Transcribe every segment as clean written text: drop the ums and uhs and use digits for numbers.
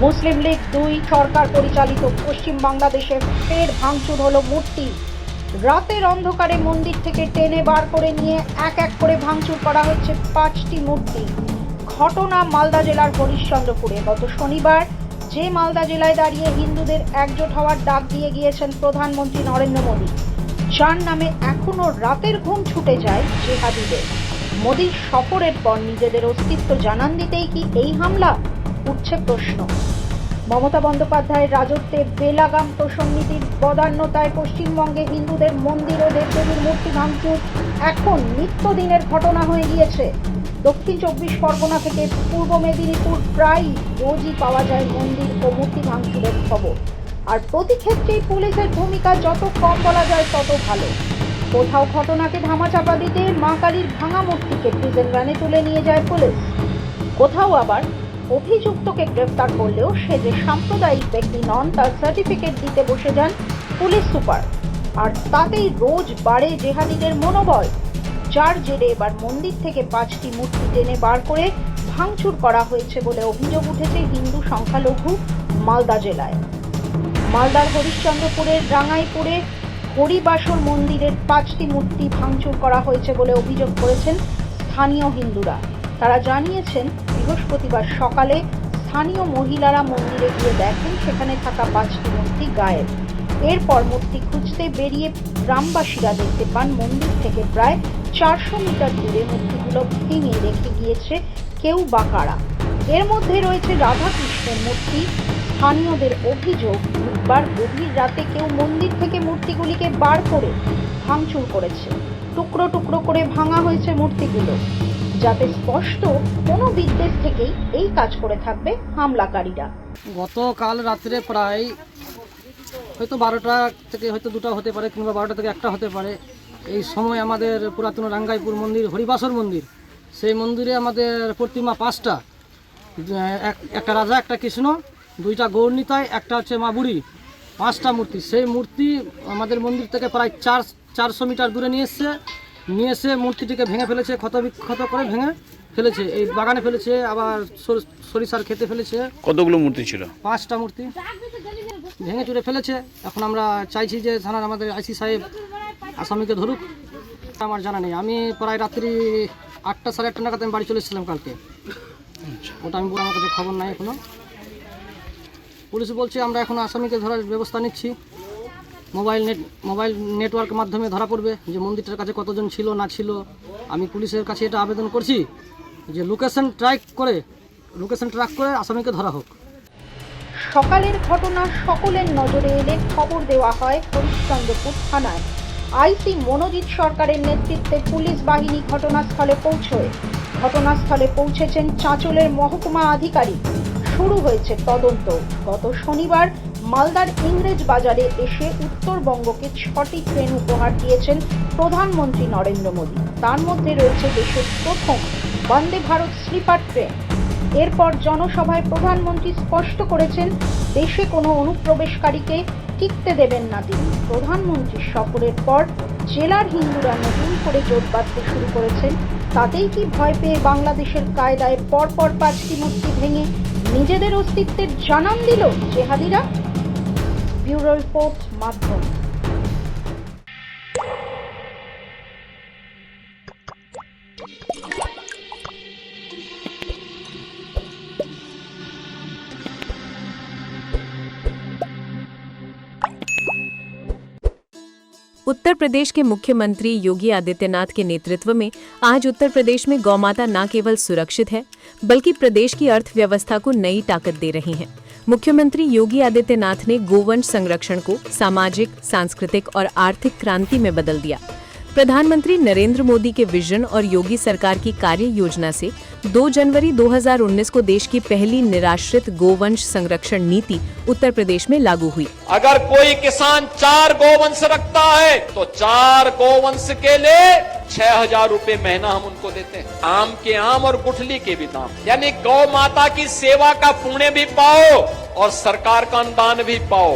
মুসলিম লীগ 2 সরকার পরিচালিত পশ্চিম বাংলাদেশে ফের ভাঙচুর হলো মূর্তি। রাতের অন্ধকারে মন্দির থেকে টেনে বার করে নিয়ে এক এক করে ভাঙচুর করা হচ্ছে 5টি মূর্তি। ঘটনা মালদা জেলার হরিশ্চন্দ্রপুরে। গত শনিবার যে মালদা জেলায় দাঁড়িয়ে হিন্দুদের একজোট হওয়ার ডাক দিয়ে গিয়েছেন প্রধানমন্ত্রী নরেন্দ্র মোদী, যার নামে এখনো রাতের ঘুম ছুটে যায় জেহাদিদের। মোদীর সফরের পর নিজেদের অস্তিত্ব জানান দিতেই কি এই হামলা? উঠছে প্রশ্ন। মমতা বন্দ্যোপাধ্যায়ের রাজত্বে বেলাগাম প্রসন্নীতির বদান্যতায় পশ্চিমবঙ্গে হিন্দুদের মন্দির ও দেবদেবীর মূর্তি ভাঙচুর এখন নিত্যদিনের ঘটনা হয়ে গিয়েছে। দক্ষিণ 24 পরগনা থেকে পূর্ব মেদিনীপুর প্রায় রোজই পাওয়া যায় মন্দির ও মূর্তি ভাঙচুরের খবর। আর প্রতি ক্ষেত্রেই পুলিশের ভূমিকা যত কম বলা যায় তত ভালো। কোথাও ঘটনাকে ধামাচাপা দিতে মা কালীর ভাঙা মূর্তিকে প্রিজন ভ্যানে তুলে নিয়ে যায় পুলিশ, কোথাও আবার অভিযুক্তকে গ্রেফতার করলেও সে যে সাম্প্রদায়িক ব্যক্তি নন তার সার্টিফিকেট দিতে বসে যান পুলিশ সুপার। আর তাতেই রোজ বাড়ে জেহাদিদের মনোবল, যার জেরে এবার মন্দির থেকে 5টি মূর্তি টেনে বার করে ভাঙচুর করা হয়েছে বলে অভিযোগ উঠেছে হিন্দু সংখ্যালঘু মালদা জেলায়। মালদার হরিশ্চন্দ্রপুরের রাঙ্গাইপুরে হরিবাসর মন্দিরের 5টি মূর্তি ভাঙচুর করা হয়েছে বলে অভিযোগ করেছেন স্থানীয় হিন্দুরা। তারা জানিয়েছেন, বৃহস্পতিবার সকালে স্থানীয় মহিলারা মন্দিরে গিয়ে দেখেন সেখানে থাকা 5টি মূর্তি গায়েব। এরপর মূর্তি খুঁজতে বেরিয়ে গ্রামবাসীরা দেখতে পান মন্দির থেকে প্রায় 400 মিটার দূরে মূর্তিগুলো ভেঙে রেখে গিয়েছে কেউ বা কারা। এর মধ্যে রয়েছে রাধাকৃষ্ণের মূর্তি। স্থানীয়দের অভিযোগ, বুধবার গভীর রাতে কেউ মন্দির থেকে মূর্তিগুলিকে বার করে ভাঙচুর করেছে। টুকরো টুকরো করে ভাঙা হয়েছে মূর্তিগুলো, যাতে স্পষ্ট কোনো বিদ্বেষ থেকেই এই কাজ করে থাকবে হামলাকারীরা। গতকাল রাত্রে প্রায় হয়তো 12টা থেকে হয়তো 2টা হতে পারে, কিংবা 12টা থেকে 1টা হতে পারে। এই সময় আমাদের পুরাতন রাঙ্গাইপুর মন্দির, হরিবাসর মন্দির, সেই মন্দিরে আমাদের প্রতিমা 5টা, একটা রাজা, একটা কৃষ্ণ, 2টা গৌরনীতায়, একটা হচ্ছে মা বুড়ি, 5টা মূর্তি। সেই মূর্তি আমাদের মন্দির থেকে প্রায় 400 মিটার দূরে নিয়ে এসে মূর্তিটিকে ভেঙে ফেলেছে, ক্ষতবিক্ষত করে ভেঙে ফেলেছে। এই বাগানে ফেলেছে, আবার সরিষার খেতে ফেলেছে। কতগুলো মূর্তি ছিল? 5টা মূর্তি ভেঙে চুরে ফেলেছে। এখন আমরা চাইছি যে থানার আমাদের আইসি সাহেব আসামিকে ধরুক। আমার জানা নেই, আমি প্রায় রাত্রি 8টা সাড়ে 8টা নাগাদ আমি বাড়ি চলে এসেছিলাম কালকে। ওটা আমি আমার কাছে খবর নাই এখনো। পুলিশ বলছে আমরা এখন আসামিকে ধরার ব্যবস্থা নিচ্ছি। মোবাইল নেটওয়ার্কের মাধ্যমে ধরা পড়বে যে মন্দিরটার কাছে কতজন ছিল না ছিল। আমি পুলিশের কাছে এটা আবেদন করছি যে লোকেশন ট্র্যাক করে আসামিকে ধরা হোক। সকালের ঘটনা সকলের নজরে এলে খবর দেওয়া হয় হরিশ্চন্দ্রপুর থানায়। আইসি মনোজিৎ সরকারের নেতৃত্বে পুলিশ বাহিনী ঘটনাস্থলে পৌঁছেছেন চাঁচলের মহকুমা আধিকারিক। শুরু হয়েছে তদন্ত। গত শনিবার মালদার ইংরেজ বাজারে এসে উত্তরবঙ্গকে 6টি ট্রেন উপহার দিয়েছেন প্রধানমন্ত্রী নরেন্দ্র মোদী। তার মধ্যে রয়েছে দেশের প্রথম বন্দে ভারত স্লিপার ট্রেন। এরপর জনসভায় প্রধানমন্ত্রী স্পষ্ট করেছেন দেশে কোনো অনুপ্রবেশকারীকে টিকতে দেবেন না তিনি। প্রধানমন্ত্রীর সফরের পর জেলার হিন্দুরা নতুন করে জোট বাঁধতে শুরু করেছেন। তাতেই কি ভয় পেয়ে বাংলাদেশের কায়দায় পরপর 5টি মূর্তি ভেঙে নিজেদের অস্তিত্বের জানান দিল জেহাদিরা? ব্যুরো রিপোর্ট, মাধ্যম। उत्तर प्रदेश के मुख्यमंत्री योगी आदित्यनाथ के नेतृत्व में आज उत्तर प्रदेश में गौमाता न केवल सुरक्षित है बल्कि प्रदेश की अर्थव्यवस्था को नई ताकत दे रही हैं। मुख्यमंत्री योगी आदित्यनाथ ने गोवंश संरक्षण को सामाजिक, सांस्कृतिक और आर्थिक क्रांति में बदल दिया। प्रधानमंत्री नरेंद्र मोदी के विजन और योगी सरकार की कार्य योजना से 2 जनवरी 2019 को देश की पहली निराश्रित गोवंश संरक्षण नीति उत्तर प्रदेश में लागू हुई। अगर कोई किसान 4 गोवंश रखता है तो 4 गोवंश के लिए 6,000 रुपए महीना हम उनको देते हैं। आम के आम और गुठली के भी दाम, यानी गौ माता की सेवा का पुण्य भी पाओ और सरकार का अनुदान भी पाओ।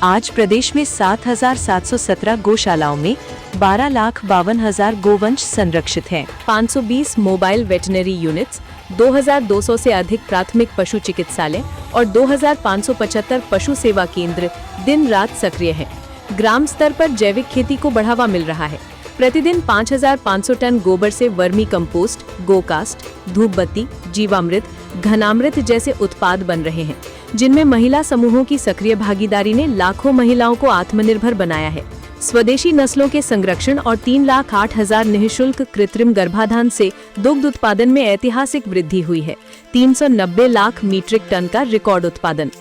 आज प्रदेश में 7,717 गौशालाओं में 12,52,000 गोवंश संरक्षित हैं। 520 मोबाइल वेटनरी यूनिट्स, 2200 से अधिक प्राथमिक पशु चिकित्सालय और 2575 पशु सेवा केंद्र दिन रात सक्रिय हैं। ग्राम स्तर पर जैविक खेती को बढ़ावा मिल रहा है। प्रतिदिन 5500 टन गोबर से वर्मी कंपोस्ट, गोकास्ट, धूप बत्ती, जीवामृत, घनामृत जैसे उत्पाद बन रहे हैं, जिनमें महिला समूहों की सक्रिय भागीदारी ने लाखों महिलाओं को आत्मनिर्भर बनाया है। स्वदेशी नस्लों के संरक्षण और 3,08,000 निःशुल्क कृत्रिम गर्भाधान से दुग्ध उत्पादन में ऐतिहासिक वृद्धि हुई है। 390 लाख मीट्रिक टन का रिकॉर्ड उत्पादन,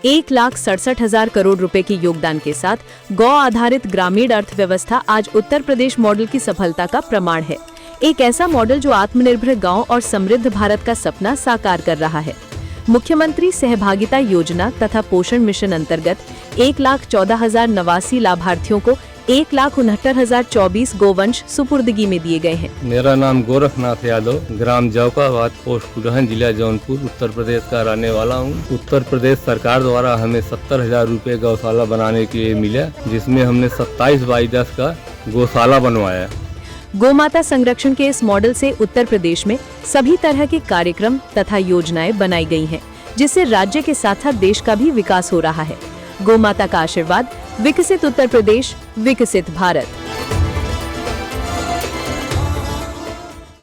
1,67,000 करोड़ रुपए के योगदान के साथ गौ आधारित ग्रामीण अर्थव्यवस्था आज उत्तर प्रदेश मॉडल की सफलता का प्रमाण है। एक ऐसा मॉडल जो आत्मनिर्भर गांव और समृद्ध भारत का सपना साकार कर रहा है। मुख्यमंत्री सहभागिता योजना तथा पोषण मिशन अंतर्गत 1,14,089 लाभार्थियों को 1,69,024 गोवंश सुपुर्दगी में दिए गए हैं। मेरा नाम गोरखनाथ यादव, ग्राम जौकाबाद, पोस्ट कुडहन, जिला जौनपुर, उत्तर प्रदेश का रहने वाला हूँ। उत्तर प्रदेश सरकार द्वारा हमें 70,000 रुपये गौशाला बनाने के लिए मिला, जिसमें हमने 27/10 का गौशाला बनवाया। गोमाता संरक्षण के इस मॉडल से उत्तर प्रदेश में सभी तरह के कार्यक्रम तथा योजनाएं बनाई गई हैं, जिससे राज्य के साथ साथ देश का भी विकास हो रहा है। गोमाता का आशीर्वाद, विकसित उत्तर प्रदेश, विकसित भारत।